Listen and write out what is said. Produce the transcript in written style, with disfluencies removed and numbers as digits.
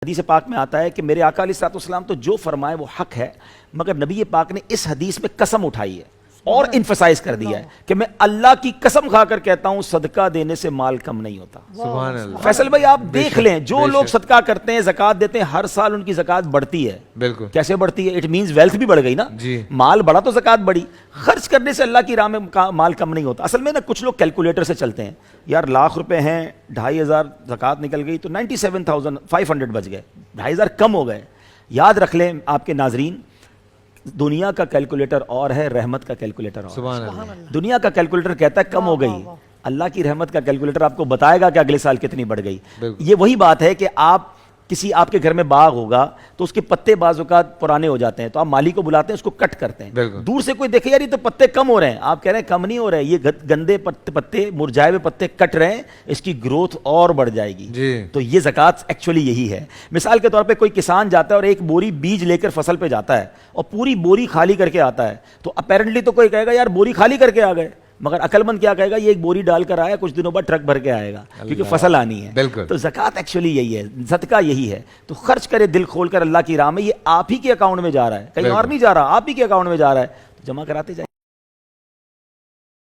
حدیث پاک میں آتا ہے کہ میرے آقا علیہ الصلوۃ والسلام تو جو فرمائے وہ حق ہے، مگر نبی پاک نے اس حدیث میں قسم اٹھائی ہے اور انفسائز کر دیا ہے کہ میں اللہ کی قسم کھا کر کہتا ہوں صدقہ دینے سے مال کم نہیں ہوتا۔ سبحان اللہ۔ فیصل بھائی آپ دیکھ لیں جو لوگ صدقہ کرتے ہیں، زکوٰۃ دیتے ہیں، ہر سال ان کی زکوٰۃ بڑھتی ہے۔ بالکل کیسے بڑھتی ہے؟ اٹ مینز ویلتھ بھی بڑھ گئی نا، جی۔ مال بڑھا تو زکوٰۃ بڑھی۔ خرچ کرنے سے اللہ کی راہ میں مال کم نہیں ہوتا۔ اصل میں نا کچھ لوگ کیلکولیٹر سے چلتے ہیں، یار لاکھ روپے ہیں، 2500 زکوٰۃ نکل گئی تو 97,500 بچ گئے، 2500 کم ہو گئے۔ یاد رکھ لیں آپ کے ناظرین، دنیا کا کیلکولیٹر اور ہے، رحمت کا کیلکولیٹر اور سبحان اللہ۔ ہے۔ دنیا کا کیلکولیٹر کہتا ہے کم ہو گئی، اللہ کی رحمت کا کیلکولیٹر آپ کو بتائے گا کہ اگلے سال کتنی بڑھ گئی۔ یہ وہی بات ہے کہ آپ کے گھر میں باغ ہوگا تو اس کے پتے بعض اوقات پرانے ہو جاتے ہیں، تو آپ مالی کو بلاتے ہیں، اس کو کٹ کرتے ہیں۔ دور سے کوئی دیکھے یار یہ تو پتے کم ہو رہے ہیں، آپ کہہ رہے ہیں کم نہیں ہو رہے، یہ گندے پتے مرجھائے ہوئے پتے کٹ رہے ہیں، اس کی گروتھ اور بڑھ جائے گی۔ تو یہ زکوٰۃ ایکچولی یہی ہے۔ مثال کے طور پہ کوئی کسان جاتا ہے اور ایک بوری بیج لے کر فصل پہ جاتا ہے اور پوری بوری خالی کر کے آتا ہے، تو اپیرنٹلی تو کوئی کہے گا یار بوری خالی کر کے آ گئے، مگر عقل مند کیا کہے گا یہ ایک بوری ڈال کر آیا، کچھ دنوں بعد ٹرک بھر کے آئے گا، کیونکہ فصل آنی ہے۔ تو زکوٰۃ ایکچولی یہی ہے، صدقہ یہی ہے۔ تو خرچ کرے دل کھول کر اللہ کی راہ میں، یہ آپ ہی کے اکاؤنٹ میں جا رہا ہے، کہیں اور نہیں جا رہا، آپ ہی کے اکاؤنٹ میں جا رہا ہے، تو جمع کراتے جائیں۔